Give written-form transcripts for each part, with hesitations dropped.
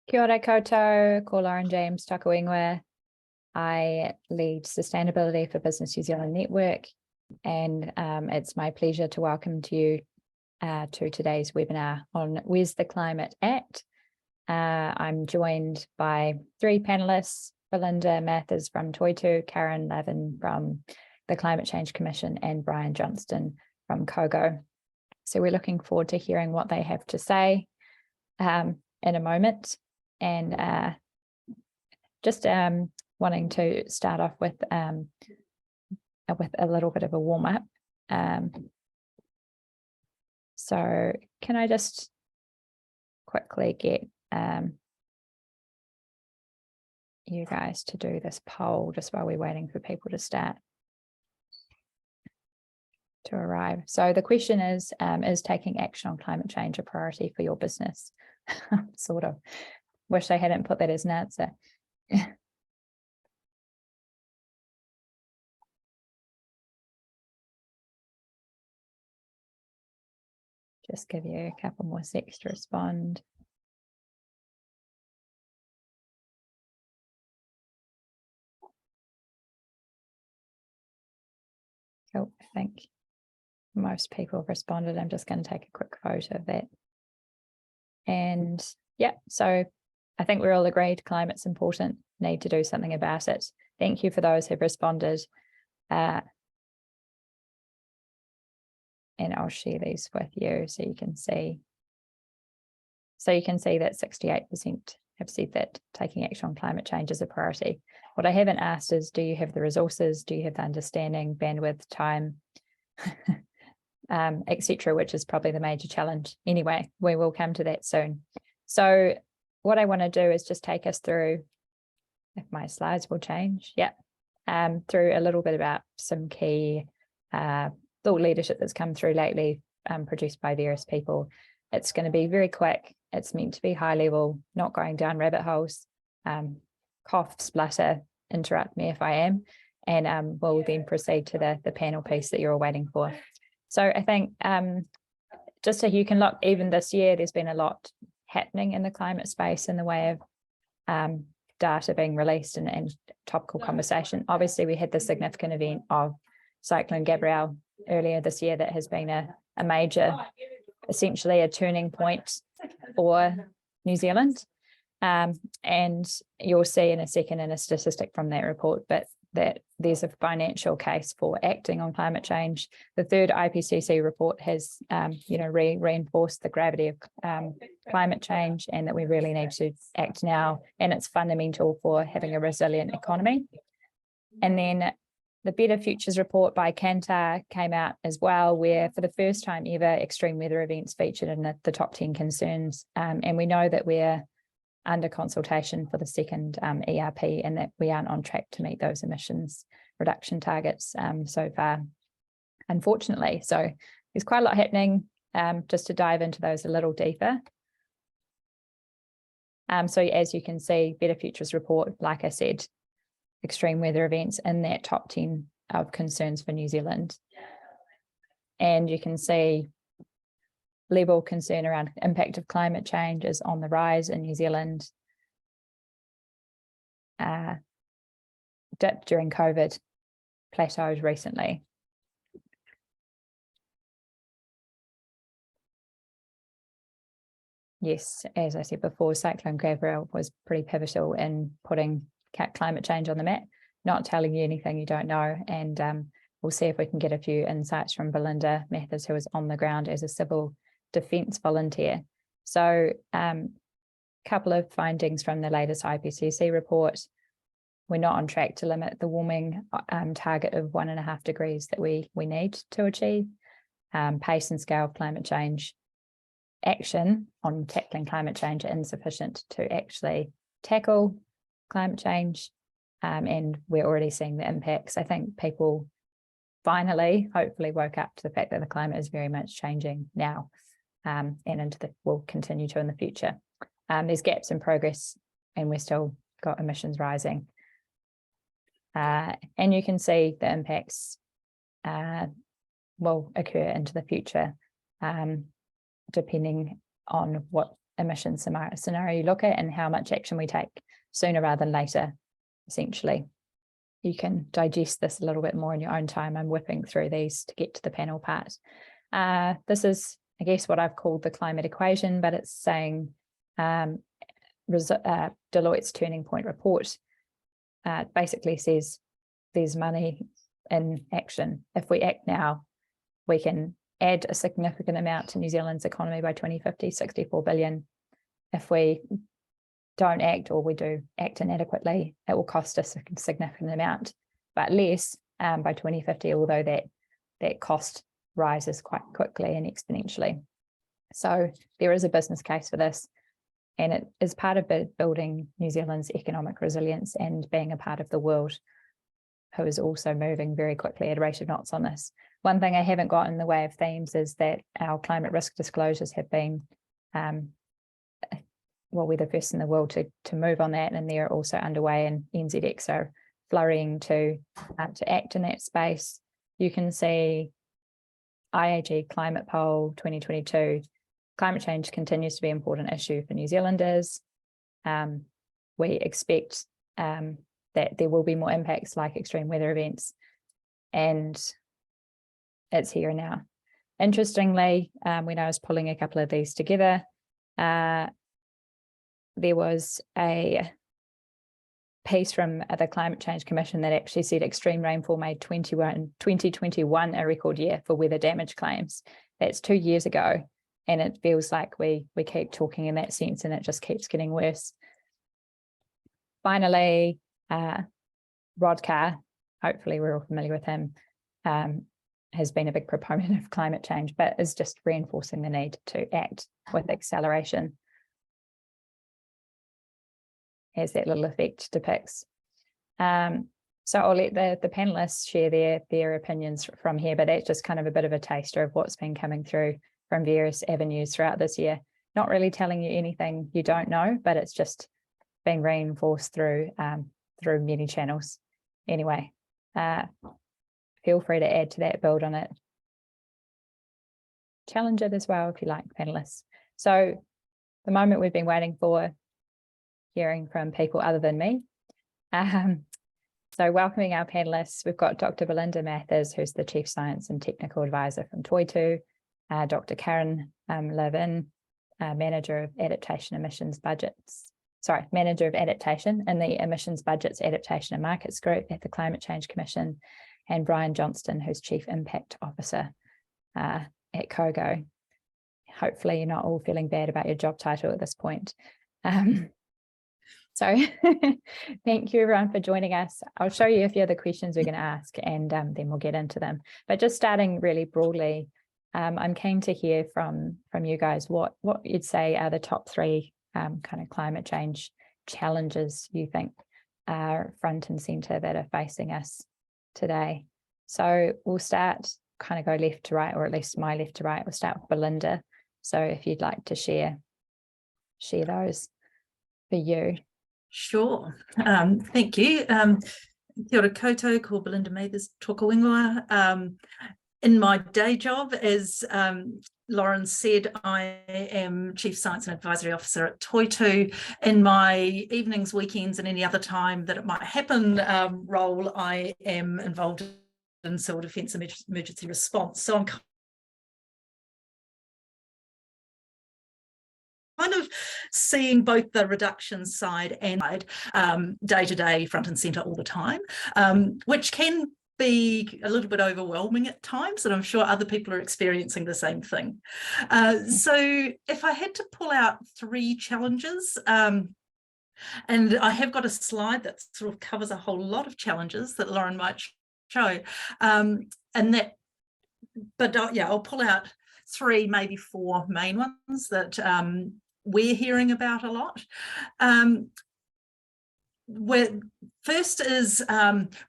Kia ora koutou, ko Lauren James toku ingoa. I lead sustainability for BusinessNZ Network, and it's my pleasure to welcome you to today's webinar on Where's the Climate At? I'm joined by three panelists: Belinda Mathers from Toitu, Karen Lavin from the Climate Change Commission, and Brian Johnston from COGO. So we're looking forward to hearing what they have to say in a moment. And just wanting to start off with a little bit of a warm-up. So can I just quickly get you guys to do this poll just while we're waiting for people to start to arrive. So the question is taking action on climate change a priority for your business? Sort of. Wish I hadn't put that as an answer. Just give you a couple more seconds to respond. Cool. I think most people have responded. I'm just going to take a quick photo of that. And yeah, so I think we're all agreed climate's important, need to do something about it. Thank you for those who've responded. And I'll share these with you so you can see. So you can see that 68% have said that taking action on climate change is a priority. What I haven't asked is, do you have the resources? Do you have the understanding, bandwidth, time, etc., which is probably the major challenge. Anyway, we will come to that soon. So what I want to do is just take us through, if my slides will change, through a little bit about some key thought leadership that's come through lately, produced by various people. It's going to be very quick. It's meant to be high level, not going down rabbit holes. Cough, splutter, interrupt me if I am, and we'll then proceed to the panel piece that you're all waiting for. So I think just so you can look, even this year, there's been a lot happening in the climate space in the way of data being released and topical conversation. Obviously, we had the significant event of Cyclone Gabrielle earlier this year that has been a major, essentially a turning point for New Zealand. And you'll see in a second in a statistic from that report, but that there's a financial case for acting on climate change. The third IPCC report has, reinforced the gravity of climate change and that we really need to act now, and it's fundamental for having a resilient economy. And then the Better Futures report by Kantar came out as well, where for the first time ever, extreme weather events featured in the top 10 concerns. And we know that we're under consultation for the second ERP, and that we aren't on track to meet those emissions reduction targets so far, unfortunately. So there's quite a lot happening. Just to dive into those a little deeper. So as you can see, Better Futures report, like I said, extreme weather events in that top 10 of concerns for New Zealand. And you can see level concern around impact of climate change is on the rise in New Zealand. Dipped during COVID, plateaued recently. Yes, as I said before, Cyclone Gabrielle was pretty pivotal in putting climate change on the map, not telling you anything you don't know. And we'll see if we can get a few insights from Belinda Mathers, who is on the ground as a civil defence volunteer. So a couple of findings from the latest IPCC report. We're not on track to limit the warming target of 1.5 degrees that we need to achieve. Pace and scale of climate change action on tackling climate change are insufficient to actually tackle climate change, and we're already seeing the impacts. I think people finally, hopefully, woke up to the fact that the climate is very much changing now, and will continue to in the future. There's gaps in progress, and we're still got emissions rising. And you can see the impacts will occur into the future, depending on what emission scenario you look at and how much action we take sooner rather than later, essentially. You can digest this a little bit more in your own time. I'm whipping through these to get to the panel part. This is, I guess, what I've called the climate equation, but it's saying Deloitte's Turning Point report basically says there's money in action. If we act now, we can add a significant amount to New Zealand's economy by 2050, 64 billion. If we don't act, or we do act inadequately, it will cost us a significant amount, but less by 2050, although that cost rises quite quickly and exponentially. So there is a business case for this, and it is part of building New Zealand's economic resilience and being a part of the world who is also moving very quickly at a rate of knots on this. One thing I haven't got in the way of themes is that our climate risk disclosures have been well, we're the first in the world to move on that, and they're also underway, and NZX are flurrying to act in that space. You can see IAG Climate Poll 2022, climate change continues to be an important issue for New Zealanders. We expect that there will be more impacts like extreme weather events, and it's here now. Interestingly, when I was pulling a couple of these together, there was a piece from the Climate Change Commission that actually said extreme rainfall made 2021 a record year for weather damage claims. That's 2 years ago, and it feels like we keep talking in that sense, and it just keeps getting worse. Finally, Rod Carr, hopefully we're all familiar with him, has been a big proponent of climate change, but is just reinforcing the need to act with acceleration, as that little effect depicts. So I'll let the panelists share their opinions from here, but that's just kind of a bit of a taster of what's been coming through from various avenues throughout this year. Not really telling you anything you don't know, but it's just being reinforced through many channels. Anyway, feel free to add to that, build on it, challenge it as well if you like, panelists. So the moment we've been waiting for, hearing from people other than me. So welcoming our panelists, we've got Dr. Belinda Mathers, who's the Chief Science and Technical Advisor from Toitu, Dr. Karen Levin, Manager of Adaptation Emissions Budgets, Manager of Adaptation in the Emissions Budgets Adaptation and Markets Group at the Climate Change Commission, and Brian Johnston, who's Chief Impact Officer at COGO. Hopefully you're not all feeling bad about your job title at this point. So thank you everyone for joining us. I'll show you a few of the questions we're going to ask, and then we'll get into them. But just starting really broadly, I'm keen to hear from you guys what you'd say are the top three kind of climate change challenges you think are front and centre that are facing us today. So we'll start, kind of go left to right, or at least my left to right. We'll start with Belinda. So if you'd like to share those for you. Sure. Thank you. Kia ora koutou, ko Belinda Mathers, toka wingoa. In my day job, as Lauren said, I am Chief Science and Advisory Officer at Toitu. In my evenings, weekends, and any other time that it might happen role, I am involved in civil defence and emergency response. So I'm kind of seeing both the reduction side and day to day, front and centre all the time, which can be a little bit overwhelming at times, and I'm sure other people are experiencing the same thing. So if I had to pull out three challenges, and I have got a slide that sort of covers a whole lot of challenges that Lauren might show, I'll pull out three, maybe four main ones that we're hearing about a lot. First is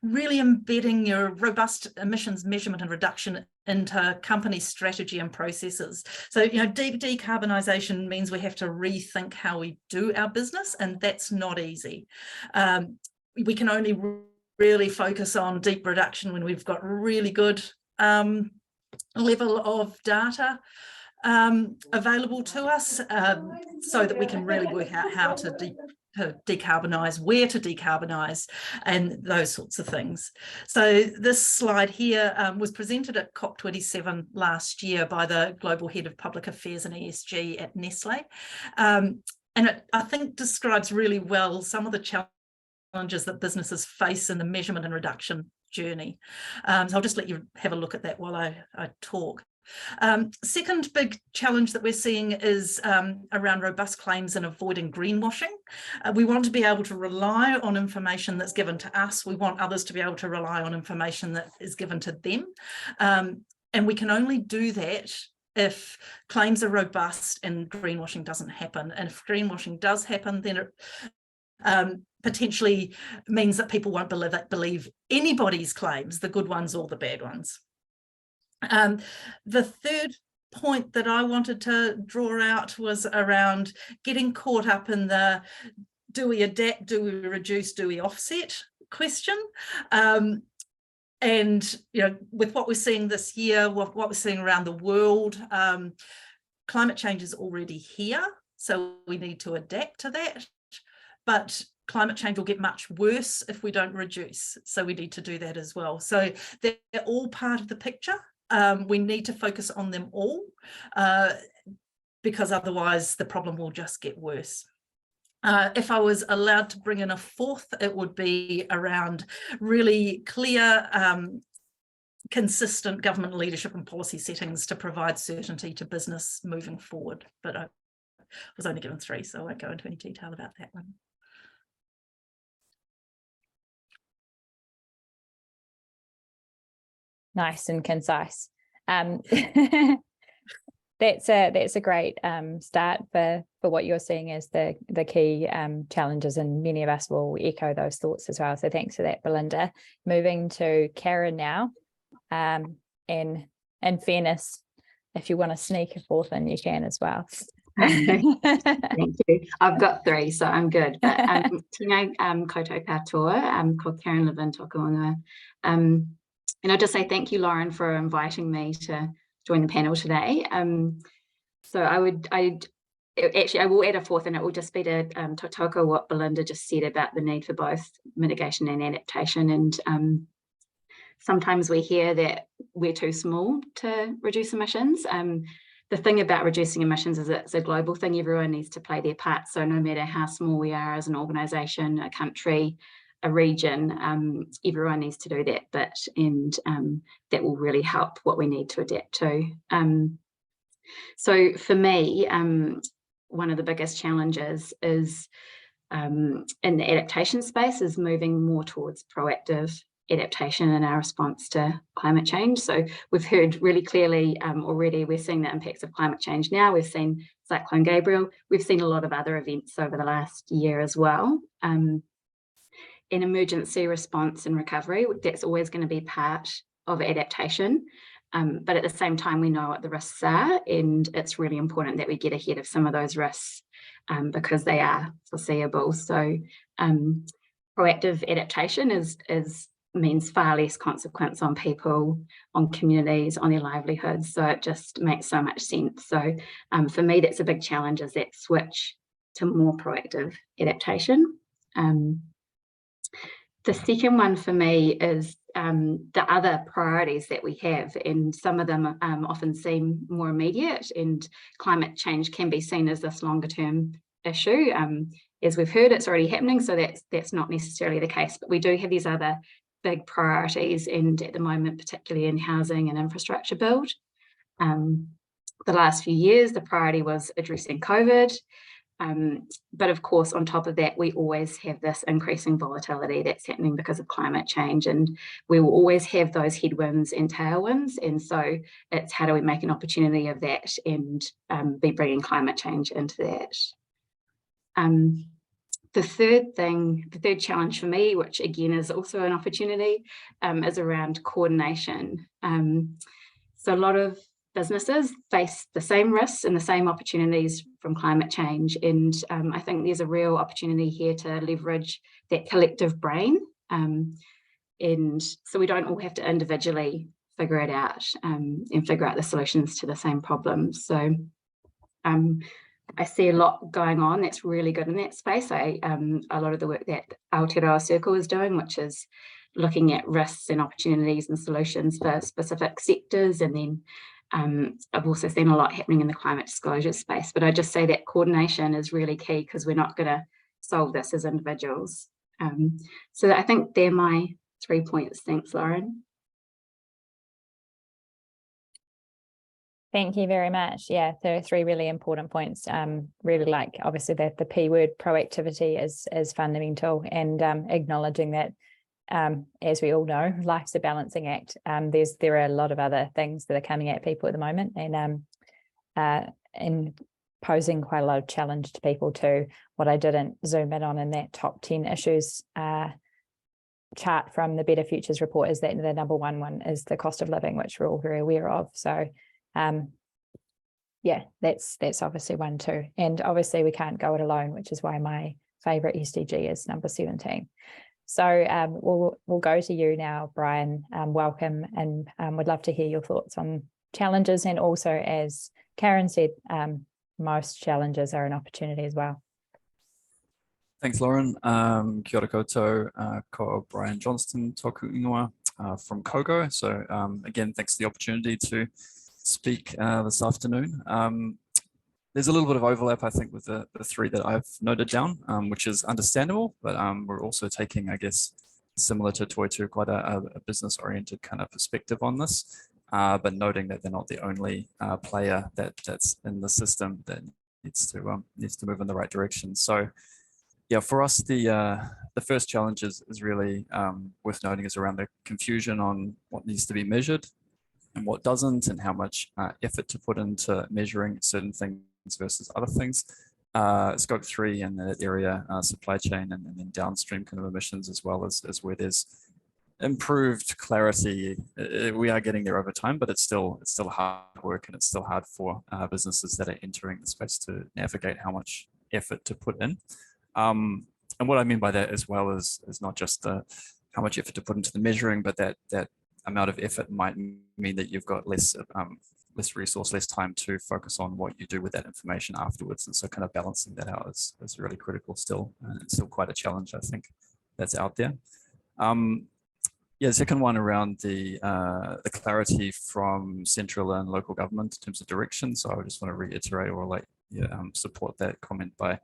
really embedding your robust emissions measurement and reduction into company strategy and processes. So, decarbonisation means we have to rethink how we do our business, and that's not easy. We can only really focus on deep reduction when we've got really good level of data. available to us so that we can really work out how to decarbonise, where to decarbonise, and those sorts of things. So this slide here was presented at COP27 last year by the Global Head of Public Affairs and ESG at Nestle. And it, I think, describes really well some of the challenges that businesses face in the measurement and reduction journey. So I'll just let you have a look at that while I talk. Second big challenge that we're seeing is around robust claims and avoiding greenwashing. We want to be able to rely on information that's given to us. We want others to be able to rely on information that is given to them. And we can only do that if claims are robust and greenwashing doesn't happen. And if greenwashing does happen, then it potentially means that people won't believe anybody's claims, the good ones or the bad ones. The third point that I wanted to draw out was around getting caught up in the do we adapt, do we reduce, do we offset question. And you know, with what we're seeing this year, what we're seeing around the world, climate change is already here, so we need to adapt to that. But climate change will get much worse if we don't reduce, so we need to do that as well. So they're all part of the picture. We need to focus on them all because otherwise the problem will just get worse. If I was allowed to bring in a fourth, it would be around really clear, consistent government leadership and policy settings to provide certainty to business moving forward. But I was only given 3, so I won't go into any detail about that one. Nice and concise. That's a great start for what you're seeing as the key challenges, and many of us will echo those thoughts as well. So thanks for that, Belinda. Moving to Karen now. In fairness, if you want to sneak a fourth in, you can as well. Thank you. I've got 3, so I'm good. But tēnā koutou katoa, ko Karen Levin tokuanga. And I'll just say thank you, Lauren, for inviting me to join the panel today. So I will add a fourth, and it will just be to tautoko what Belinda just said about the need for both mitigation and adaptation. And sometimes we hear that we're too small to reduce emissions. The thing about reducing emissions is it's a global thing. Everyone needs to play their part. So no matter how small we are as an organisation, a country, a region, everyone needs to do that bit, and that will really help what we need to adapt to. So for me, one of the biggest challenges is in the adaptation space is moving more towards proactive adaptation in our response to climate change. So we've heard really clearly already, we're seeing the impacts of climate change now. We've seen Cyclone Gabriel. We've seen a lot of other events over the last year as well. In emergency response and recovery, that's always going to be part of adaptation. But at the same time, we know what the risks are, and it's really important that we get ahead of some of those risks because they are foreseeable. So proactive adaptation means far less consequence on people, on communities, on their livelihoods. So it just makes so much sense. So for me, that's a big challenge, is that switch to more proactive adaptation. The second one for me is the other priorities that we have, and some of them often seem more immediate, and climate change can be seen as this longer term issue. As we've heard, it's already happening, so that's not necessarily the case, but we do have these other big priorities, and at the moment, particularly in housing and infrastructure build. The last few years, the priority was addressing COVID. But of course, on top of that, we always have this increasing volatility that's happening because of climate change, and we will always have those headwinds and tailwinds. And so it's how do we make an opportunity of that and be bringing climate change into that. The third challenge for me, which again is also an opportunity, is around coordination. So a lot of businesses face the same risks and the same opportunities from climate change. And I think there's a real opportunity here to leverage that collective brain. And so we don't all have to individually figure it out and figure out the solutions to the same problems. So I see a lot going on that's really good in that space. A lot of the work that Aotearoa Circle is doing, which is looking at risks and opportunities and solutions for specific sectors. And then I've also seen a lot happening in the climate disclosure space. But I just say that coordination is really key, because we're not going to solve this as individuals. So I think they're my 3 points. Thanks, Lauren. Thank you very much. Yeah, there are 3 really important points. Really like, obviously, that the P word, proactivity, is fundamental, and acknowledging that, as we all know, life's a balancing act. There are a lot of other things that are coming at people at the moment, and posing quite a lot of challenge to people too. What I didn't zoom in on in that top 10 issues chart from the Better Futures report is that the number one is the cost of living, which we're all very aware of. So yeah, that's obviously one too. And obviously we can't go it alone, which is why my favorite SDG is number 17. So we'll go to you now, Brian. Welcome, and would love to hear your thoughts on challenges, and also, as Karen said, most challenges are an opportunity as well. Thanks, Lauren. Kia ora koutou, ko Brian Johnston, toku ingoa from Kogo. So again, thanks for the opportunity to speak this afternoon. There's a little bit of overlap, I think, with the 3 that I've noted down, which is understandable, but we're also taking, I guess, similar to Toitu, quite a business-oriented kind of perspective on this, but noting that they're not the only player that's in the system that needs to move in the right direction. So yeah, for us, the first challenge is really worth noting is around the confusion on what needs to be measured and what doesn't, and how much effort to put into measuring certain things versus other things. Scope 3 in that area, supply chain, and then downstream kind of emissions, as well as where there's improved clarity. We are getting there over time, but it's still hard work, and it's still hard for businesses that are entering the space to navigate how much effort to put in. And what I mean by that as well is not just how much effort to put into the measuring, but that amount of effort might mean that you've got less resource, less time to focus on what you do with that information afterwards. And so kind of balancing that out is really critical still. And it's still quite a challenge, I think, that's out there. Yeah, the second one around the clarity from central and local government in terms of direction. So I just want to reiterate or support that comment by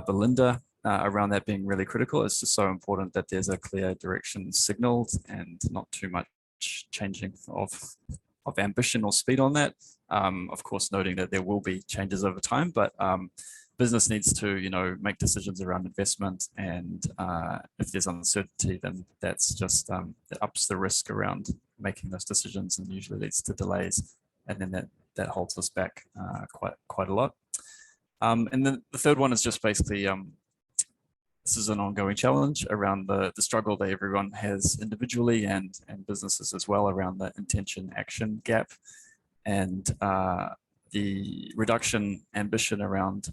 Belinda around that being really critical. It's just so important that there's a clear direction signaled and not too much changing of ambition or speed on that. Of course, noting that there will be changes over time, but business needs to, make decisions around investment, and if there's uncertainty, then that's just it ups the risk around making those decisions, and usually leads to delays, and then that holds us back quite a lot. And then the third one is just basically this is an ongoing challenge around the struggle that everyone has individually and businesses as well around the intention action gap, and the reduction ambition around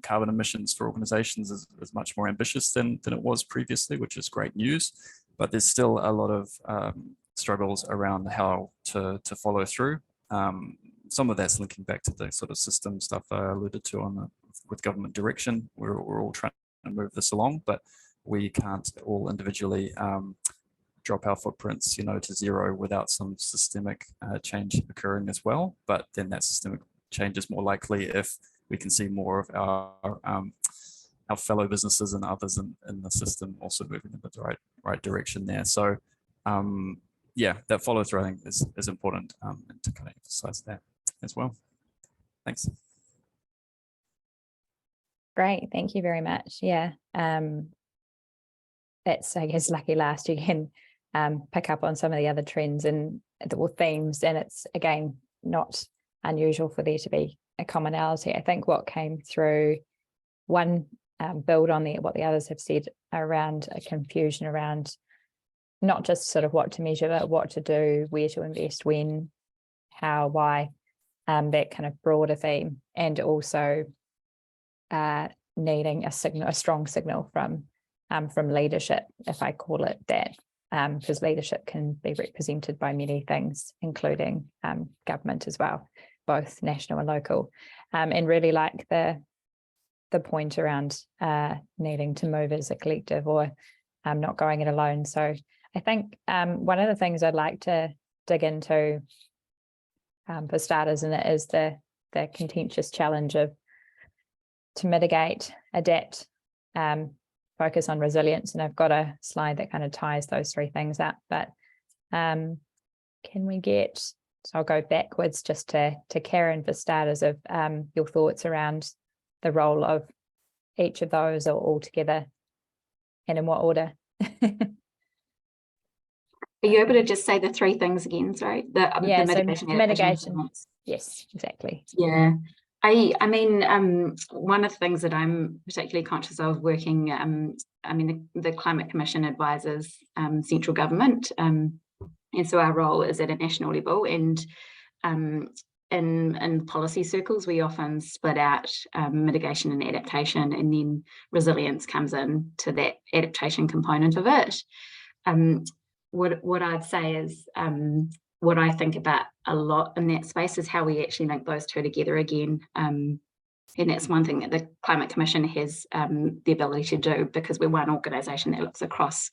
carbon emissions for organizations is much more ambitious than it was previously, which is great news. But there's still a lot of struggles around how to follow through. Some of that's linking back to the sort of system stuff I alluded to with government direction. We're all trying to move this along, but we can't all individually drop our footprints, to zero without some systemic change occurring as well. But then that systemic change is more likely if we can see more of our fellow businesses and others in the system also moving in the right direction there. So yeah, that follow through I think is important, and to kind of emphasize that as well. Thanks. Great, thank you very much. Yeah, that's, I guess, lucky last. You can pick up on some of the other trends and themes, and it's, again, not unusual for there to be a commonality. I think what came through, one, build on what the others have said around a confusion around not just sort of what to measure, but what to do, where to invest, when, how, why, that kind of broader theme, and also needing a strong signal from leadership, if I call it that, because leadership can be represented by many things, including government as well, both national and local, and really like the point around needing to move as a collective or not going it alone. So I think one of the things I'd like to dig into for starters, and it is the contentious challenge of to mitigate, adapt, focus on resilience. And I've got a slide that kind of ties those three things up, but can we get, so I'll go backwards just to Karen for starters of your thoughts around the role of each of those or all together and in what order. Are you able to just say the three things again? Sorry, the mitigation, so mitigation. Yes, exactly. Yeah, I mean, one of the things that I'm particularly conscious of working, I mean, the Climate Commission advises central government, and so our role is at a national level, and in policy circles, we often split out mitigation and adaptation, and then resilience comes in to that adaptation component of it. What I'd say is what I think about a lot in that space is how we actually link those two together again. And that's one thing that the Climate Commission has the ability to do, because we're one organisation that looks across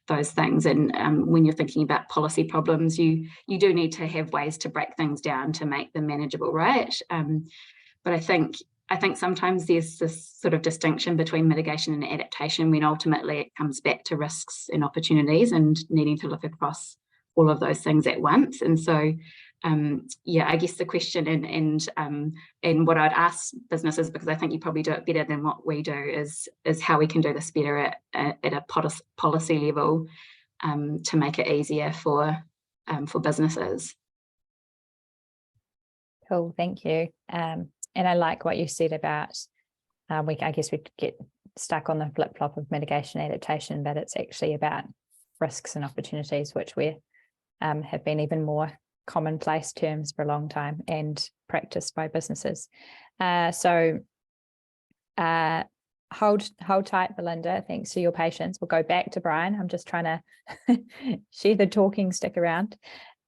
those things. And when you're thinking about policy problems, you do need to have ways to break things down to make them manageable, right? But I think sometimes there's this sort of distinction between mitigation and adaptation when ultimately it comes back to risks and opportunities and needing to look across all of those things at once. And so, yeah, I guess the question and what I'd ask businesses, because I think you probably do it better than what we do, is how we can do this better at a policy level to make it easier for businesses. Cool, thank you. And I like what you said about, I guess we get stuck on the flip-flop of mitigation adaptation, but it's actually about risks and opportunities, which we have been even more commonplace terms for a long time and practiced by businesses. So hold tight, Belinda. Thanks for your patience. We'll go back to Brian. I'm just trying to share the talking stick around.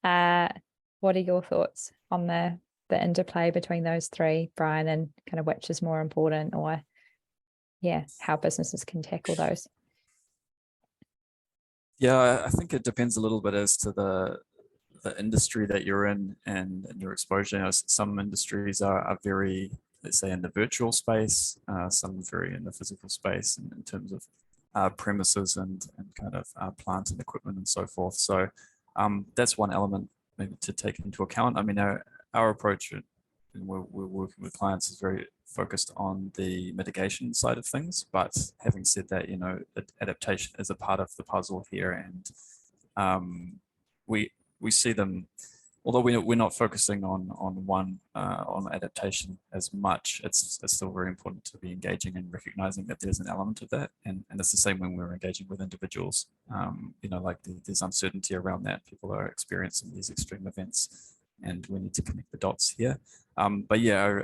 What are your thoughts on the interplay between those three, Brian, and kind of which is more important, or how businesses can tackle those? Yeah, I think it depends a little bit as to the industry that you're in and your exposure. You know, some industries are very, let's say, in the virtual space, some very in the physical space in terms of premises and kind of plant and equipment and so forth. So that's one element maybe to take into account. I mean, our approach, and we're working with clients, is very focused on the mitigation side of things. But having said that, you know, adaptation is a part of the puzzle here, and we see them. Although we're not focusing on adaptation as much, it's still very important to be engaging and recognizing that there's an element of that, and it's the same when we're engaging with individuals. You know, like there's uncertainty around that. People are experiencing these extreme events, and we need to connect the dots here. But yeah,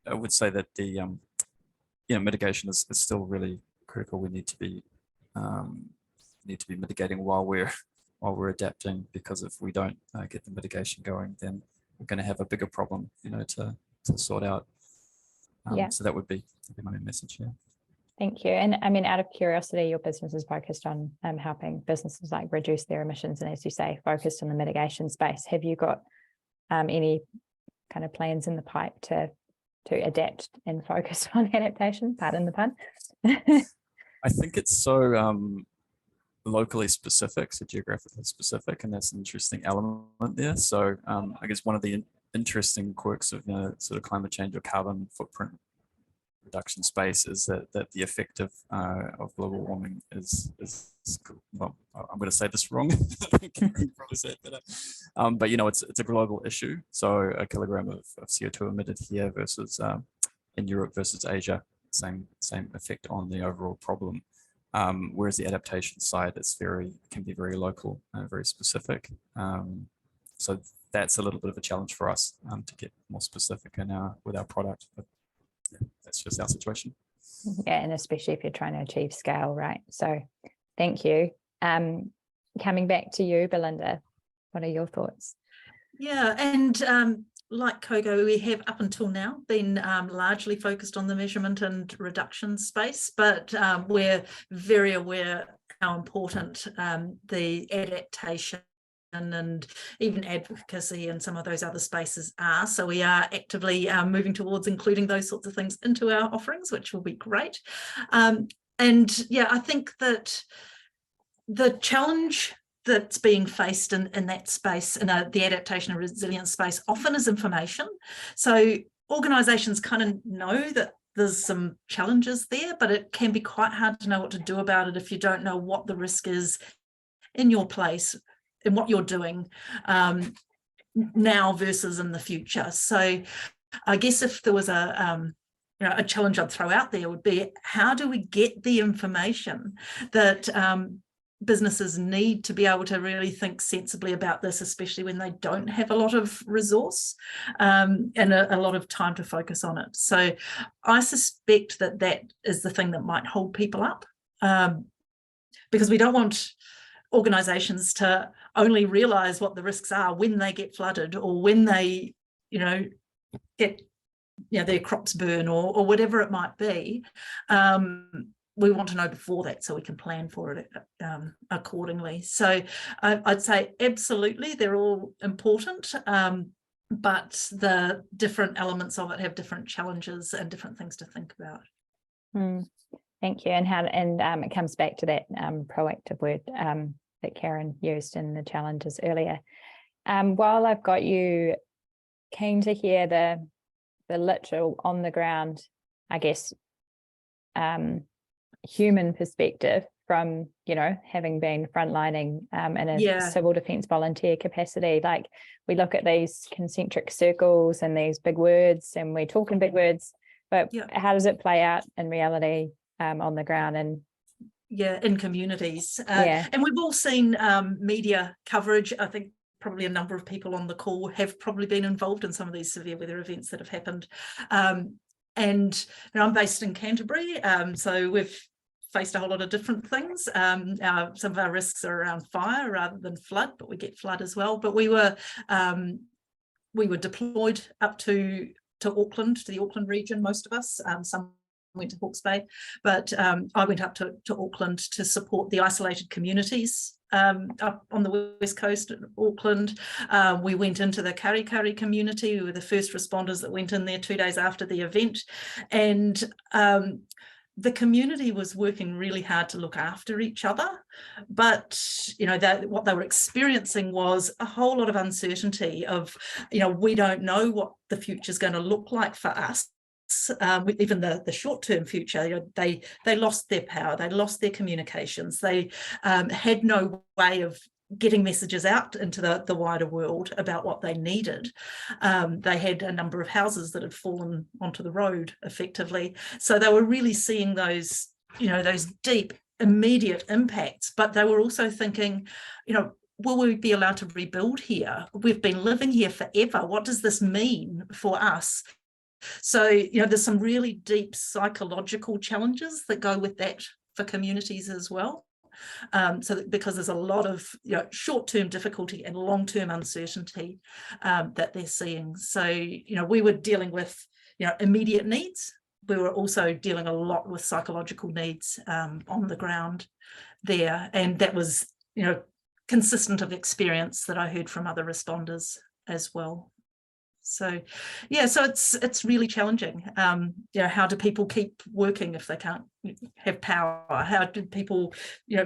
I would say that the mitigation is still really critical. We need to be mitigating while we're adapting, because if we don't get the mitigation going, then we're going to have a bigger problem, you know, to sort out. So that would be my message here. Thank you. And I mean, out of curiosity, your business is focused on helping businesses like reduce their emissions, and as you say, focused on the mitigation space. Have you got any kind of plans in the pipe to adapt and focus on adaptation? Pardon the pun. I think it's so locally specific, so geographically specific, and that's an interesting element there. So I guess one of the interesting quirks of sort of climate change or carbon footprint reduction space is that the effect of global warming is well, I'm going to say this wrong. Probably say it better. But you know, it's a global issue. So a kilogram of CO2 emitted here versus in Europe versus Asia, same effect on the overall problem. Whereas the adaptation side can be very local, very specific. So that's a little bit of a challenge for us to get more specific with our product. But yeah, that's just our situation. Yeah, and especially if you're trying to achieve scale, right? So thank you. coming back to you, Belinda, what are your thoughts? Yeah, and like Kogo, we have up until now been largely focused on the measurement and reduction space, but we're very aware how important the adaptation and even advocacy and some of those other spaces are. So we are actively moving towards including those sorts of things into our offerings, which will be great. And yeah, I think that the challenge that's being faced in that space, in the adaptation and resilience space, often is information. So organisations kind of know that there's some challenges there, but it can be quite hard to know what to do about it if you don't know what the risk is in your place and what you're doing now versus in the future. So I guess if there was a challenge I'd throw out there would be, how do we get the information that businesses need to be able to really think sensibly about this, especially when they don't have a lot of resource and a lot of time to focus on it. So I suspect that is the thing that might hold people up, because we don't want organisations to only realise what the risks are when they get flooded or when they, get their crops burn or whatever it might be. We want to know before that so we can plan for it accordingly. So I'd say absolutely, they're all important, but the different elements of it have different challenges and different things to think about. Thank you. And it comes back to that proactive word that Karen used in the challenges earlier. While I've got you, keen to hear the literal on the ground, I guess, human perspective from, having been frontlining in a civil defence volunteer capacity. Like, we look at these concentric circles and these big words, and we talk in big words, but how does it play out in reality on the ground? And in communities. And we've all seen media coverage. I think probably a number of people on the call have probably been involved in some of these severe weather events that have happened. And I'm based in Canterbury, so we've faced a whole lot of different things. Some of our risks are around fire rather than flood, but we get flood as well. But we were deployed up to Auckland, to the Auckland region, most of us. Some went to Hawke's Bay, but I went up to Auckland to support the isolated communities up on the west coast of Auckland. We went into the Karikari community. We were the first responders that went in there 2 days after the event, and the community was working really hard to look after each other, but what they were experiencing was a whole lot of uncertainty of, we don't know what the future is going to look like for us. Even the short-term future, they lost their power, they lost their communications, they had no way of getting messages out into the wider world about what they needed. They had a number of houses that had fallen onto the road effectively. So they were really seeing those, those deep, immediate impacts, but they were also thinking, will we be allowed to rebuild here? We've been living here forever. What does this mean for us? So, there's some really deep psychological challenges that go with that for communities as well. Because there's a lot of short-term difficulty and long-term uncertainty that they're seeing. So, we were dealing with immediate needs. We were also dealing a lot with psychological needs on the ground there, and that was consistent of experience that I heard from other responders as well. So so it's really challenging. How do people keep working if they can't have power? How do people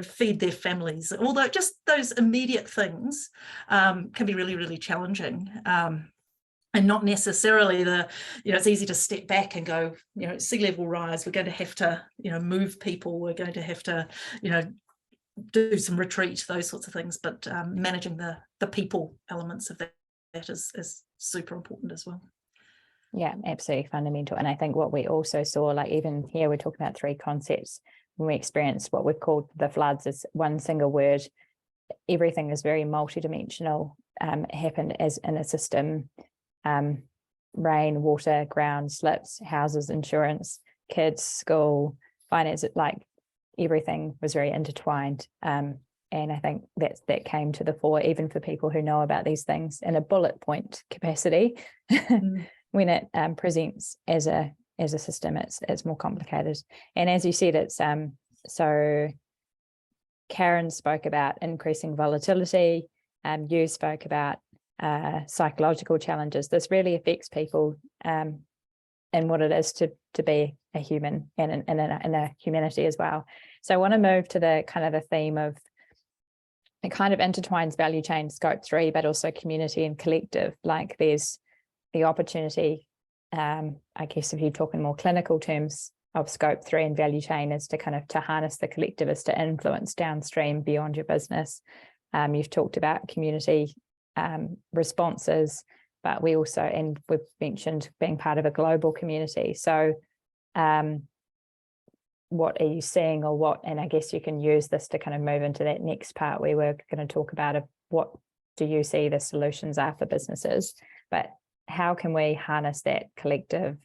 feed their families? Although just those immediate things can be really, really challenging. And not necessarily it's easy to step back and go, sea level rise, we're going to have to move people, we're going to have to do some retreat, those sorts of things, but managing the people elements of that is super important as well. Yeah, absolutely fundamental. And I think what we also saw, like even here, we're talking about three concepts. When we experienced what we've called the floods, is one single word. Everything is very multidimensional, happened as in a system. Rain, water, ground, slips, houses, insurance, kids, school, finance, like everything was very intertwined. And I think that came to the fore, even for people who know about these things in a bullet point capacity. When it presents as a system, it's more complicated. And as you said, it's so Karen spoke about increasing volatility. You spoke about psychological challenges. This really affects people and what it is to be a human and in a humanity as well. So I want to move to the kind of the theme of, it kind of intertwines value chain scope 3, but also community and collective. Like there's the opportunity, I guess if you talk in more clinical terms of scope 3 and value chain, is to kind of to harness the collective, is to influence downstream beyond your business. You've talked about community responses, but we also, and we've mentioned being part of a global community. So what are you seeing, or what, and I guess you can use this to kind of move into that next part where we're going to talk about what do you see the solutions are for businesses, but how can we harness that collective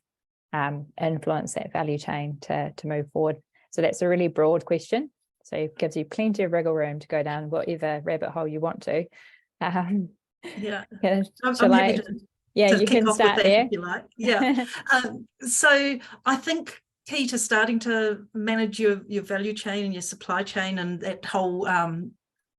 influence, that value chain to move forward? So that's a really broad question. So it gives you plenty of wriggle room to go down whatever rabbit hole you want to. Yeah, I'm happy to you can start there if you like. Yeah. So I think key to starting to manage your value chain and your supply chain and that whole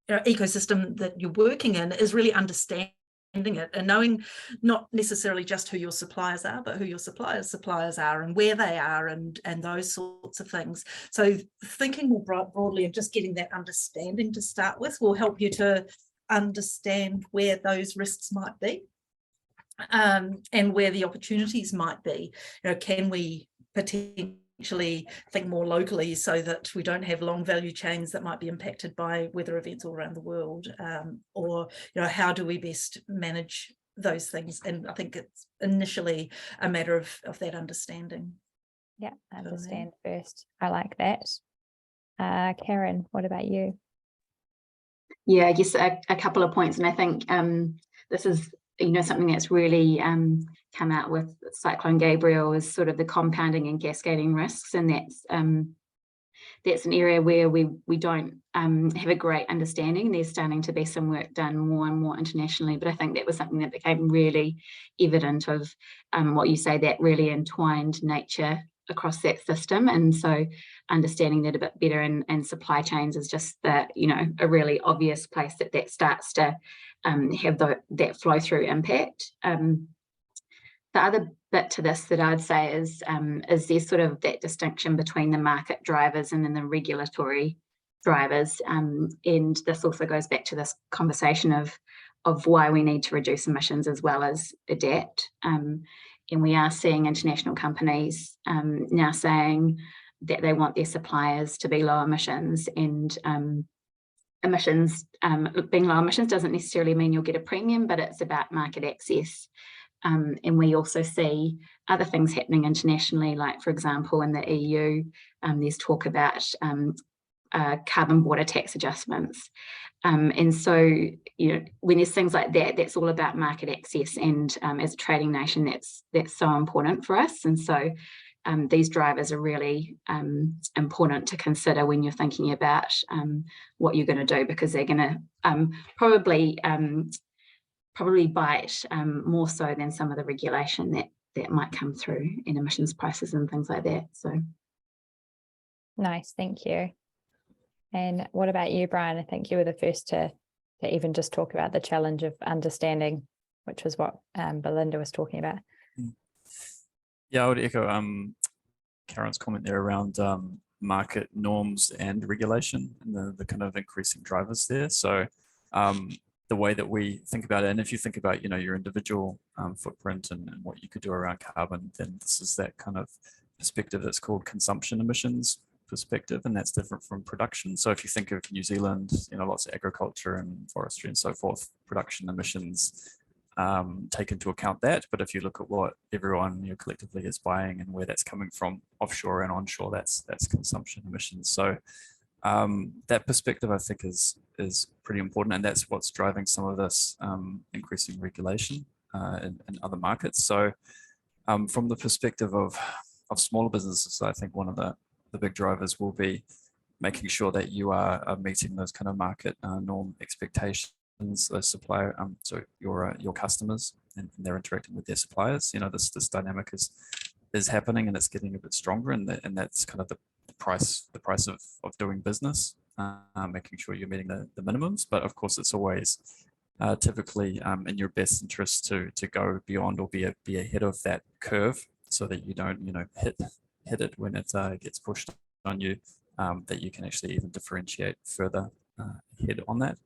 ecosystem that you're working in is really understanding it and knowing not necessarily just who your suppliers are, but who your suppliers are and where they are and those sorts of things. So thinking more broadly and just getting that understanding to start with will help you to understand where those risks might be and where the opportunities might be. Can we potentially think more locally so that we don't have long value chains that might be impacted by weather events all around the world, or how do we best manage those things? And I think it's initially a matter of that understanding. Yeah, understand first. I like that. Karen, what about you? Yeah, I guess a couple of points, and I think this is something that's really come out with Cyclone Gabriel is sort of the compounding and cascading risks, and that's an area where we don't have a great understanding. There's starting to be some work done more and more internationally, but I think that was something that became really evident of what you say, that really entwined nature across that system. And so understanding that a bit better and supply chains is just a really obvious place that starts to have that flow through impact. The other bit to this that I'd say is there's sort of that distinction between the market drivers and then the regulatory drivers. And this also goes back to this conversation of why we need to reduce emissions as well as adapt. And we are seeing international companies now saying that they want their suppliers to be low emissions, and emissions, being low emissions doesn't necessarily mean you'll get a premium, but it's about market access. And we also see other things happening internationally, like, for example, in the EU, there's talk about carbon border tax adjustments. And so, when there's things like that, that's all about market access. And as a trading nation, that's so important for us. And so these drivers are really important to consider when you're thinking about what you're going to do, because they're going to probably bite more so than some of the regulation that might come through in emissions prices and things like that. So nice, thank you. And what about you, Brian? I think you were the first to even just talk about the challenge of understanding, which was what Belinda was talking about. Yeah, I would echo Karen's comment there around market norms and regulation and the kind of increasing drivers there. So the way that we think about it, and if you think about your individual footprint and what you could do around carbon, then this is that kind of perspective that's called consumption emissions perspective, and that's different from production. So if you think of New Zealand, lots of agriculture and forestry and so forth, production emissions take into account that. But if you look at what everyone collectively is buying and where that's coming from, offshore and onshore, that's consumption emissions. So that perspective, I think, is pretty important, and that's what's driving some of this increasing regulation in other markets. So from the perspective of smaller businesses, I think one of the big drivers will be making sure that you are meeting those kind of market norm expectations, those supplier, so your customers, and they're interacting with their suppliers. You know, this dynamic is happening, and it's getting a bit stronger, and that's kind of the price of doing business, making sure you're meeting the minimums. But of course, it's always typically in your best interest to go beyond or be ahead of that curve, so that you don't, you know, hit it when it gets pushed on you, that you can actually even differentiate further ahead on that.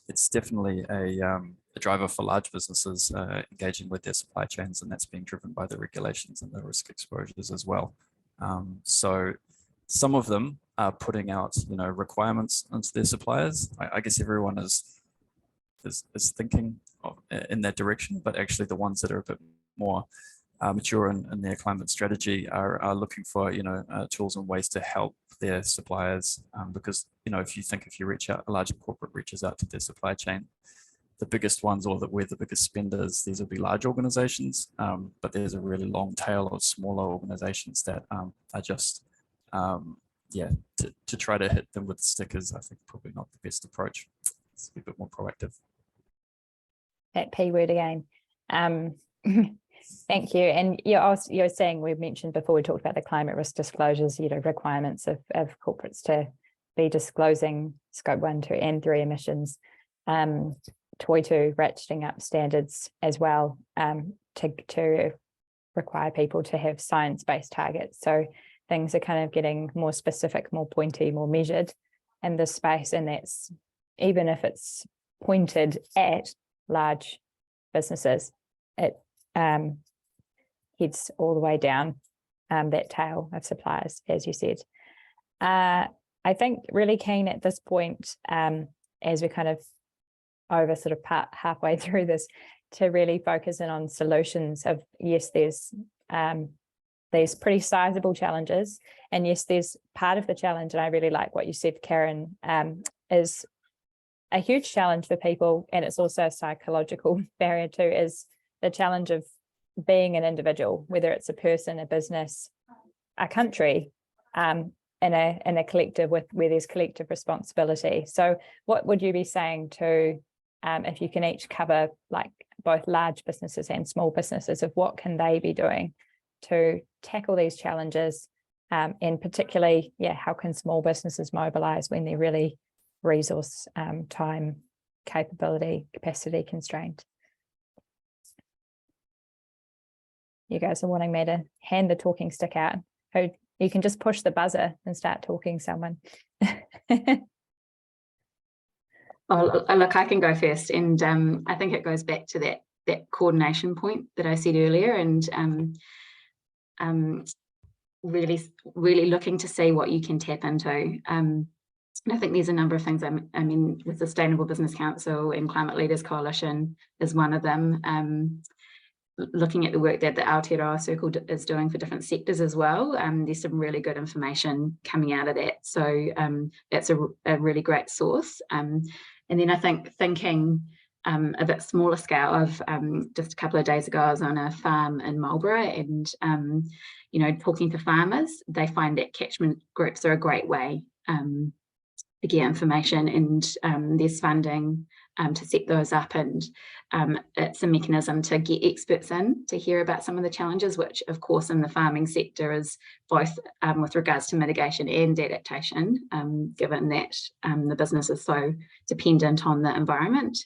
It's definitely a driver for large businesses engaging with their supply chains, and that's being driven by the regulations and the risk exposures as well. So some of them are putting out, you know, requirements into their suppliers. I guess everyone is thinking in that direction, but actually the ones that are a bit more mature in their climate strategy are looking for, you know, tools and ways to help their suppliers, because, you know, if you reach out, a large corporate reaches out to their supply chain, the biggest ones, or where the biggest spenders, these will be large organizations, but there's a really long tail of smaller organizations that are just to try to hit them with stickers, I think probably not the best approach. It's a bit more proactive. That P word again. Thank you. And you're saying, we've mentioned before, we talked about the climate risk disclosures, you know, requirements of corporates to be disclosing scope 1, 2, and 3 emissions. Toitu ratcheting up standards as well, to require people to have science-based targets. So things are kind of getting more specific, more pointy, more measured in this space. And that's, even if it's pointed at large businesses, it heads all the way down that tail of suppliers, as you said. I think really keen at this point, as we kind of over sort of halfway through this, to really focus in on solutions of, yes, there's these pretty sizable challenges, and yes, there's part of the challenge, and I really like what you said, Karen, is a huge challenge for people, and it's also a psychological barrier too, is the challenge of being an individual, whether it's a person, a business, a country, in a collective where there's collective responsibility. So what would you be saying to, if you can each cover like both large businesses and small businesses, of what can they be doing to tackle these challenges, and particularly, how can small businesses mobilize when they're really resource, time, capacity constrained? You guys are wanting me to hand the talking stick out. You can just push the buzzer and start talking, someone. Oh, look, I can go first, and I think it goes back to that coordination point that I said earlier, and really looking to see what you can tap into. And I think there's a number of things. I mean, the Sustainable Business Council and Climate Leaders Coalition is one of them. Looking at the work that the Aotearoa Circle is doing for different sectors as well, there's some really good information coming out of that. So that's a really great source. And then I think thinking a bit smaller scale of, just a couple of days ago, I was on a farm in Marlborough, and you know, talking to farmers, they find that catchment groups are a great way to get information, and there's funding to set those up, and it's a mechanism to get experts in to hear about some of the challenges, which of course in the farming sector is both with regards to mitigation and adaptation, given that the business is so dependent on the environment.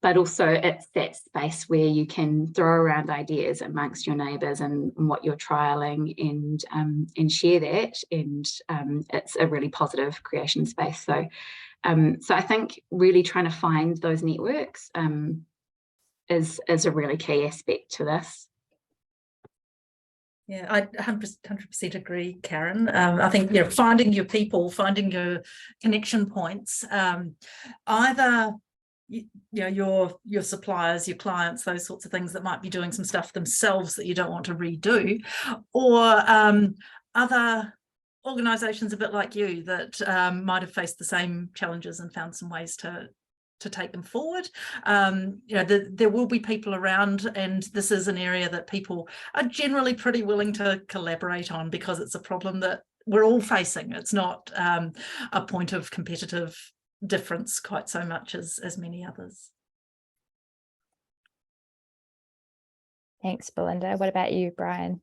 But also it's that space where you can throw around ideas amongst your neighbours and what you're trialling, and share that, and it's a really positive creation space. So I think really trying to find those networks is a really key aspect to this. Yeah, I 100% agree, Karen. I think, you know, finding your people, finding your connection points, either you know, your suppliers, your clients, those sorts of things that might be doing some stuff themselves that you don't want to redo, or other organisations a bit like you that might have faced the same challenges and found some ways to take them forward. You know, there will be people around, and this is an area that people are generally pretty willing to collaborate on, because it's a problem that we're all facing. It's not a point of competitive difference quite so much as many others. Thanks, Belinda. What about you, Brian?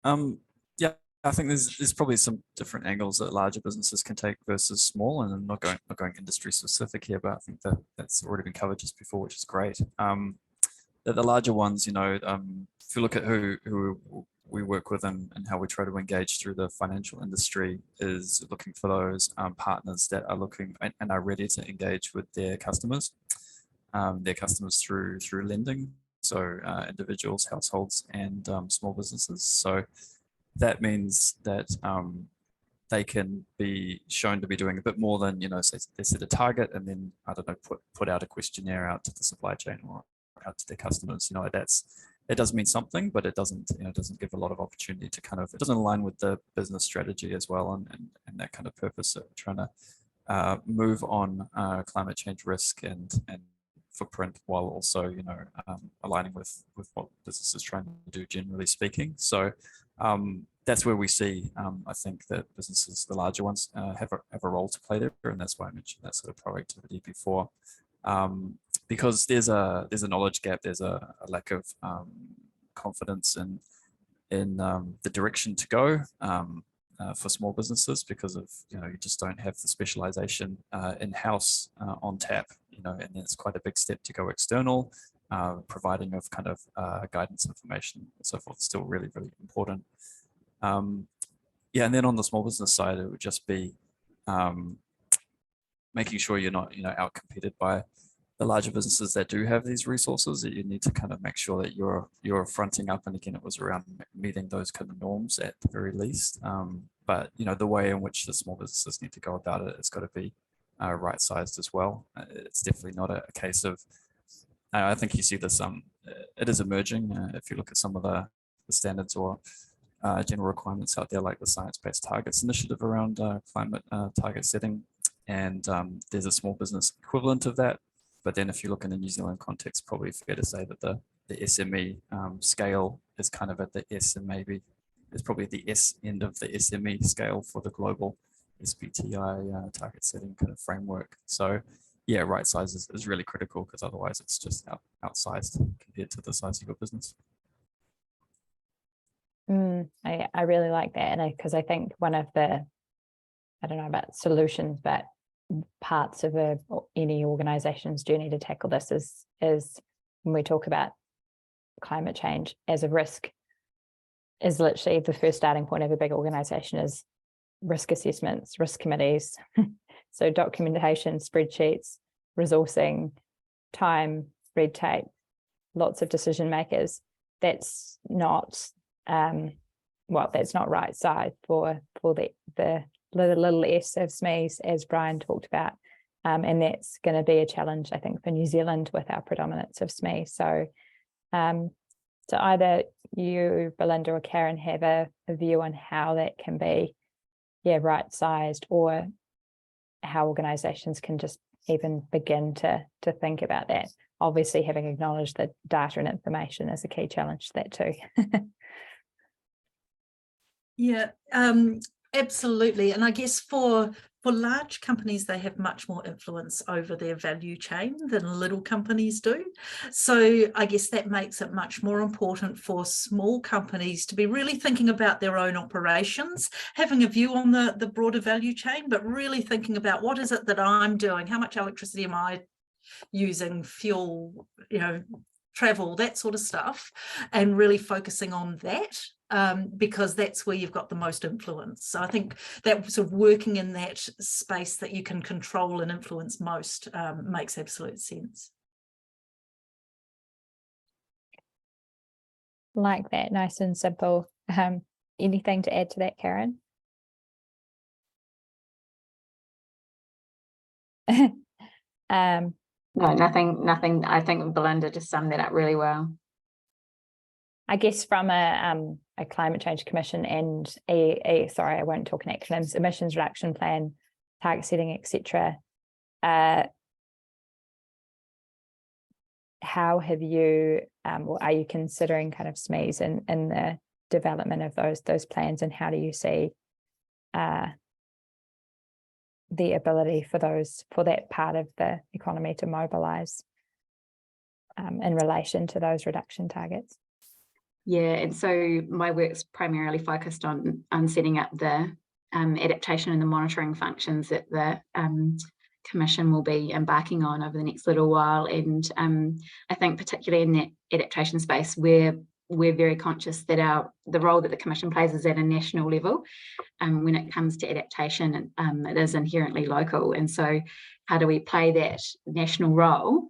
Yeah, I think there's probably some different angles that larger businesses can take versus small, and I'm not going industry specific here, but I think that that's already been covered just before, which is great. The larger ones, if you look at who we work with and how we try to engage through the financial industry, is looking for those partners that are looking and are ready to engage with their customers through lending. So individuals, households, and small businesses. So that means that they can be shown to be doing a bit more than, say they set a target and then, I don't know, put out a questionnaire out to the supply chain or out to their customers. It does mean something, but it doesn't give a lot of opportunity to it doesn't align with the business strategy as well, and that kind of purpose of trying to move on climate change risk and footprint, while also aligning with what business is trying to do, generally speaking. So that's where we see, I think, that businesses, the larger ones, have a role to play there, and that's why I mentioned that sort of proactivity before, because there's a knowledge gap, there's a lack of confidence in the direction to go for small businesses, because of you just don't have the specialization in-house on tap, and it's quite a big step to go external. Providing of guidance, information, and so forth, still really, really important. Yeah, and then on the small business side, it would just be making sure you're not outcompeted by the larger businesses that do have these resources. That you need to make sure that you're fronting up, and again, it was around meeting those norms at the very least. But the way in which the small businesses need to go about it, it's got to be right-sized as well. It's definitely not a case of, I think you see this, it is emerging. If you look at some of the standards or general requirements out there, like the Science-Based Targets Initiative around climate target setting, and there's a small business equivalent of that. But then if you look in the New Zealand context, probably fair to say that the SME scale is at the S, and maybe it's probably the S end of the SME scale for the global SBTI target setting framework. So yeah, right size is really critical, because otherwise it's just outsized compared to the size of your business. I really like that, and because I think one of the, I don't know about solutions, but parts of any organization's journey to tackle this is when we talk about climate change as a risk, is literally the first starting point of a big organization is risk assessments, risk committees. So documentation, spreadsheets, resourcing, time, red tape, lots of decision makers. That's not that's not right side for the little s of SMEs, as Brian talked about, and that's going to be a challenge, I think, for New Zealand with our predominance of SMEs. So so either you, Belinda, or Karen have a view on how that can be right sized, or how organizations can just even begin to think about that, obviously having acknowledged that data and information is a key challenge to that too. Yeah, absolutely. And I guess for large companies, they have much more influence over their value chain than little companies do. So I guess that makes it much more important for small companies to be really thinking about their own operations, having a view on the broader value chain, but really thinking about what is it that I'm doing? How much electricity am I using, fuel, travel, that sort of stuff, and really focusing on that. Because that's where you've got the most influence. So I think that sort of working in that space that you can control and influence most makes absolute sense. Like that, nice and simple. Anything to add to that, Karen? No, nothing. I think Belinda just summed that up really well. I guess from a climate change commission and sorry, I won't talk in acronyms, emissions reduction plan, target setting, etc. How have you, or are you considering SMEs in the development of those plans, and how do you see the ability for that part of the economy to mobilise in relation to those reduction targets? Yeah, and so my work's primarily focused on setting up the adaptation and the monitoring functions that the Commission will be embarking on over the next little while. And I think particularly in that adaptation space, we're very conscious that the role that the Commission plays is at a national level. When it comes to adaptation, it is inherently local. And so how do we play that national role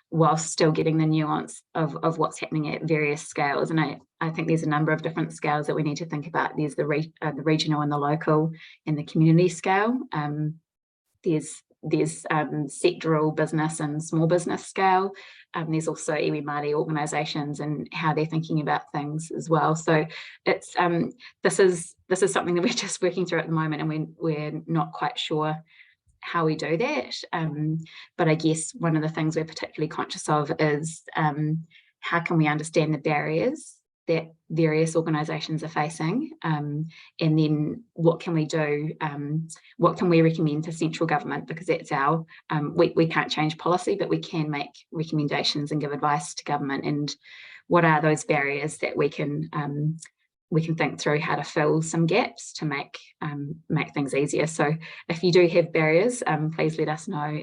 whilst still getting the nuance of what's happening at various scales? And I think there's a number of different scales that we need to think about. There's the regional and the local and the community scale. There's sectoral business and small business scale. There's also iwi Māori organisations and how they're thinking about things as well. So it's this is something that we're just working through at the moment, and we're not quite sure how we do that. But I guess one of the things we're particularly conscious of is how can we understand the barriers that various organisations are facing, and then what can we do, what can we recommend to central government, because that's we can't change policy, but we can make recommendations and give advice to government, and what are those barriers that we can think through how to fill some gaps to make things easier. So if you do have barriers, please let us know.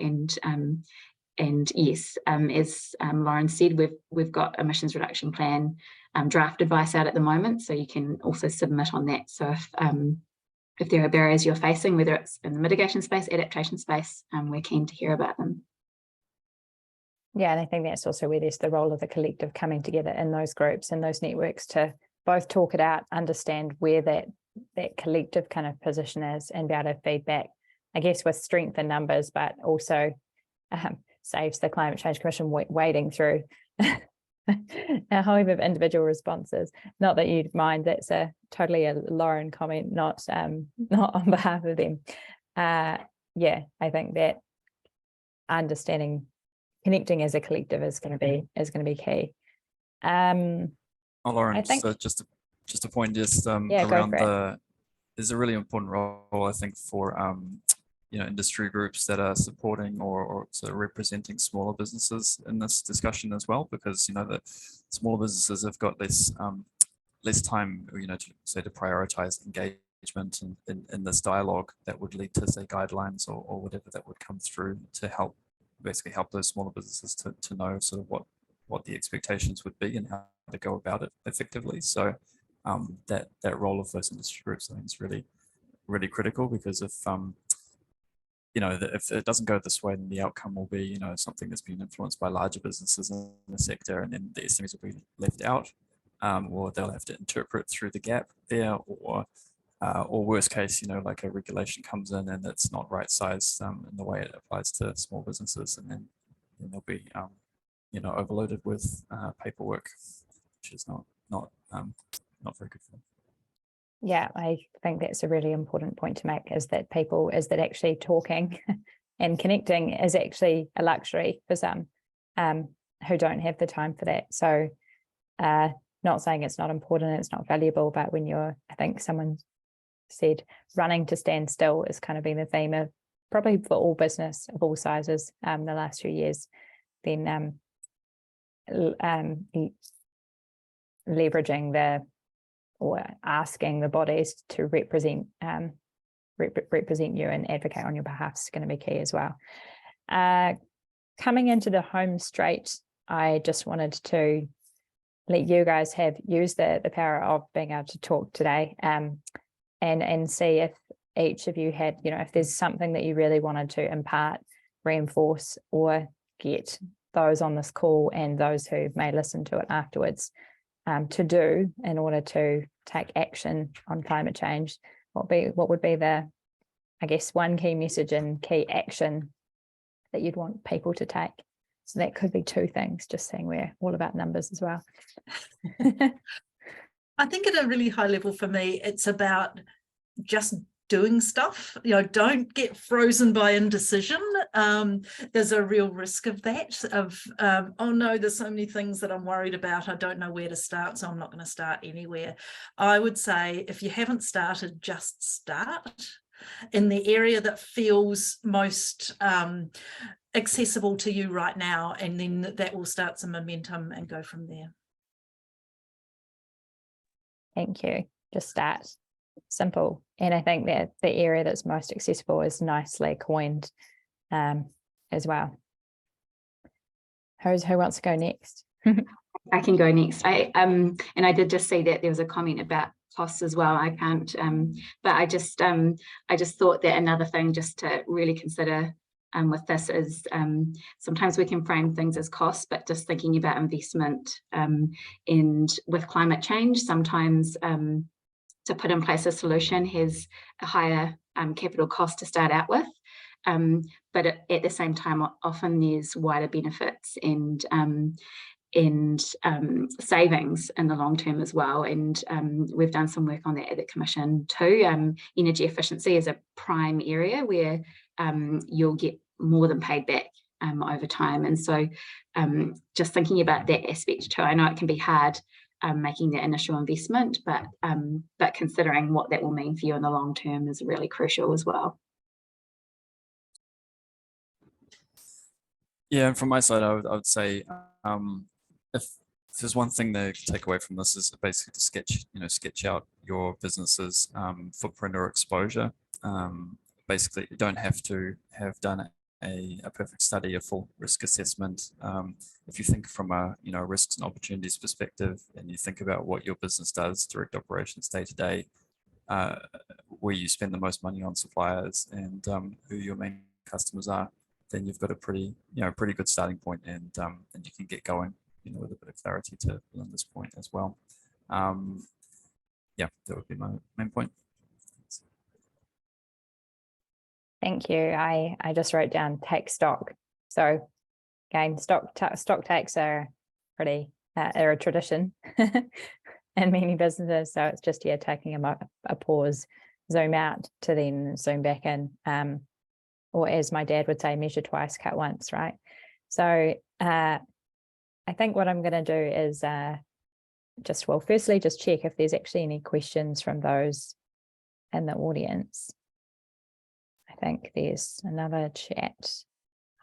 And yes, as Lauren said, we've got emissions reduction plan draft advice out at the moment, so you can also submit on that. So if there are barriers you're facing, whether it's in the mitigation space, adaptation space, we're keen to hear about them. Yeah, and I think that's also where there's the role of the collective coming together in those groups and those networks to both talk it out, understand where that collective kind of position is, and be able to feedback, I guess, with strength in numbers, but also saves the Climate Change Commission wading through a hive of individual responses. Not that you'd mind, that's totally a Lauren comment, not on behalf of them. Yeah, I think that understanding, connecting as a collective is going to be key. Lauren, I think, just a point, yeah, around there's a really important role, I think, for industry groups that are supporting or sort of representing smaller businesses in this discussion as well, because the smaller businesses have got less time, to prioritize engagement in this dialogue that would lead to, say, guidelines or whatever that would come through to help those smaller businesses to know sort of what the expectations would be and how to go about it effectively. So that role of those industry groups, I think, is really, really critical, because if if it doesn't go this way, then the outcome will be something that's been influenced by larger businesses in the sector, and then the SMEs will be left out, or they'll have to interpret through the gap there, or worst case, like a regulation comes in and it's not right sized in the way it applies to small businesses, and then they'll be overloaded with paperwork, which is not very good for them. Yeah, I think that's a really important point to make, is that actually talking and connecting is actually a luxury for some who don't have the time for that. So not saying it's not important, it's not valuable, but when I think someone said running to stand still is kind of been the theme of probably for all business of all sizes the last few years, then leveraging or asking the bodies to represent you and advocate on your behalf is going to be key as well. Coming into the home straight, I just wanted to let you guys use the power of being able to talk today, and see if each of you had, if there's something that you really wanted to impart, reinforce, or get those on this call and those who may listen to it afterwards to do in order to take action on climate change. What would be the, I guess, one key message and key action that you'd want people to take? So that could be two things, just saying we're all about numbers as well. I think at a really high level for me, it's about just doing stuff. Don't get frozen by indecision. There's a real risk of that, oh no, there's so many things that I'm worried about, I don't know where to start, so I'm not going to start anywhere. I would say if you haven't started, just start in the area that feels most accessible to you right now, and then that will start some momentum and go from there. Thank you. Just start. Simple. And I think that the area that's most accessible is nicely coined as well. Who wants to go next? I can go next. And I did just see that there was a comment about costs as well. I can't, but I just thought that another thing just to really consider with this is sometimes we can frame things as costs, but just thinking about investment and with climate change, sometimes to put in place a solution has a higher capital cost to start out with. But at the same time, often there's wider benefits and savings in the long term as well. And we've done some work on that at the Commission too. Energy efficiency is a prime area where you'll get more than paid back over time. And so just thinking about that aspect too, I know it can be hard making that initial investment, but considering what that will mean for you in the long term is really crucial as well. Yeah, and from my side, I would say if there's one thing to take away from this is basically to sketch out your business's footprint or exposure. Basically, you don't have to have done a perfect study, a full risk assessment. If you think from a risks and opportunities perspective, and you think about what your business does, direct operations day to day, where you spend the most money on suppliers and who your main customers are, then you've got a pretty good starting point, and you can get going with a bit of clarity to Belinda's point as well. Yeah, that would be my main point. Thank you. I just wrote down take stock. So again, stock takes are pretty are a tradition in many businesses. So it's just taking a pause, zoom out to then zoom back in. Or as my dad would say, measure twice, cut once, right? So I think what I'm going to do is firstly, just check if there's actually any questions from those in the audience. I think there's another chat.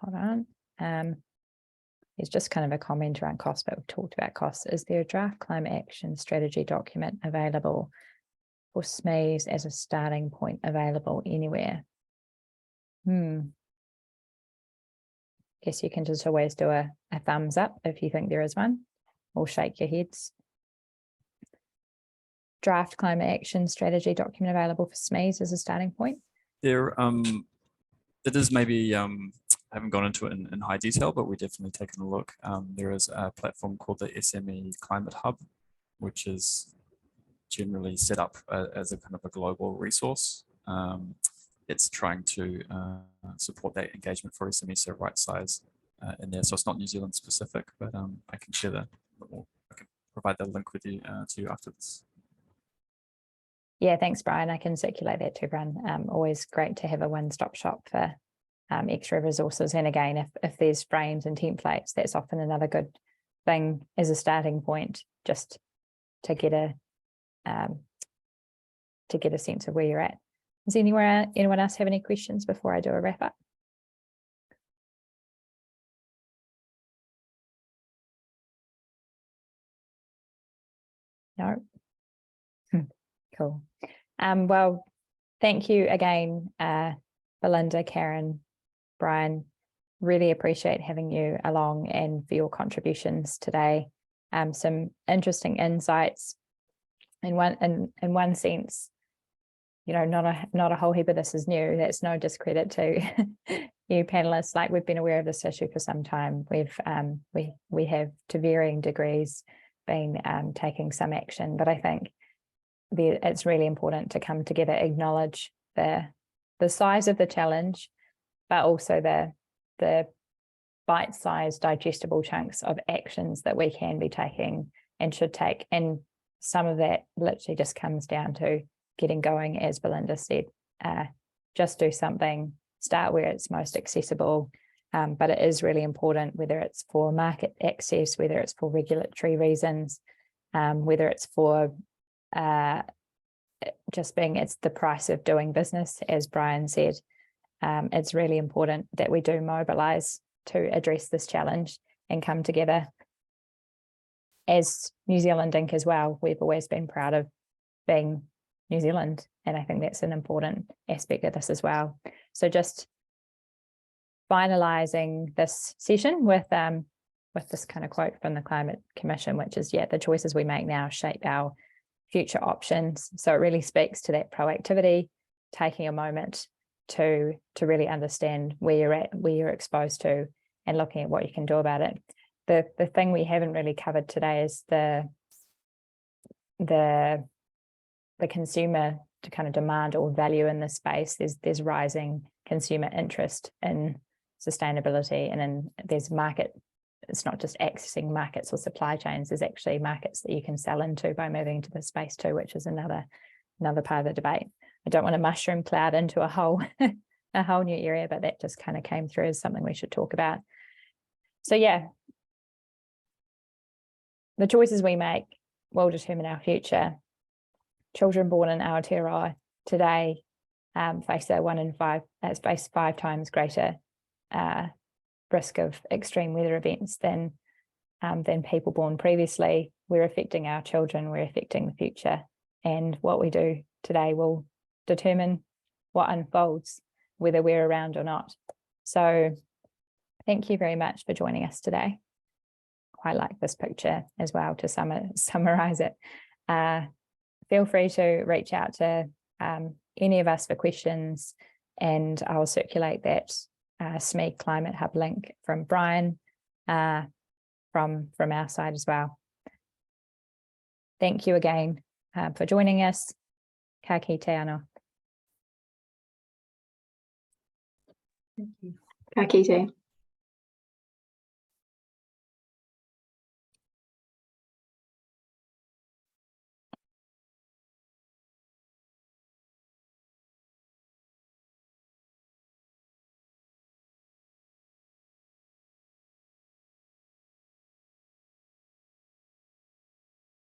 Hold on. There's just kind of a comment around costs, but we've talked about costs. Is there a draft climate action strategy document available for SMEs as a starting point available anywhere? Guess you can just always do a thumbs up if you think there is one, or shake your heads. Draft climate action strategy document available for SMEs as a starting point. There, it is maybe, I haven't gone into it in high detail, but we've definitely taken a look. There is a platform called the SME Climate Hub, which is generally set up as a kind of a global resource. It's trying to support that engagement for SMEs, so right size in there. So it's not New Zealand specific, but I can share that. I can provide that link with you to you after this. Yeah, thanks, Brian. I can circulate that to everyone. Always great to have a one-stop shop for extra resources. And again, if there's frames and templates, that's often another good thing as a starting point, just to get a sense of where you're at. Does anyone else have any questions before I do a wrap up? No? Cool. Well, thank you again, Belinda, Karen, Brian. Really appreciate having you along and for your contributions today. Some interesting insights. In one sense, not a whole heap of this is new. That's no discredit to you panelists. Like, we've been aware of this issue for some time. We have to varying degrees been taking some action, but I think it's really important to come together, acknowledge the size of the challenge, but also the bite-sized digestible chunks of actions that we can be taking and should take. And some of that literally just comes down to getting going, as Belinda said. just do something, start where it's most accessible. But it is really important, whether it's for market access, whether it's for regulatory reasons, whether it's for just being, it's the price of doing business, as Brian said. It's really important that we do mobilise to address this challenge and come together. As New Zealand Inc. as well, we've always been proud of being New Zealand, and I think that's an important aspect of this as well. So just finalising this session with this kind of quote from the Climate Commission, which is, the choices we make now shape our future options. So it really speaks to that proactivity, taking a moment to really understand where you're at, where you're exposed to, and looking at what you can do about it. The thing we haven't really covered today is the consumer to kind of demand or value in this space. There's rising consumer interest in sustainability, and then there's market. It's not just accessing markets or supply chains. There's actually markets that you can sell into by moving into the space too, which is another part of the debate. I don't want to mushroom cloud into a whole new area, but that just kind of came through as something we should talk about. So the choices we make will determine our future. Children born in Aotearoa today face face 5 times greater risk of extreme weather events than people born previously. We're affecting our children, we're affecting the future, and what we do today will determine what unfolds, whether we're around or not. So thank you very much for joining us today. Quite like this picture as well to summarize it. Feel free to reach out to any of us for questions, and I'll circulate that SME Climate Hub link from Brian from our side as well. Thank you again for joining us. Ka kite anō. Thank you. Ka kite.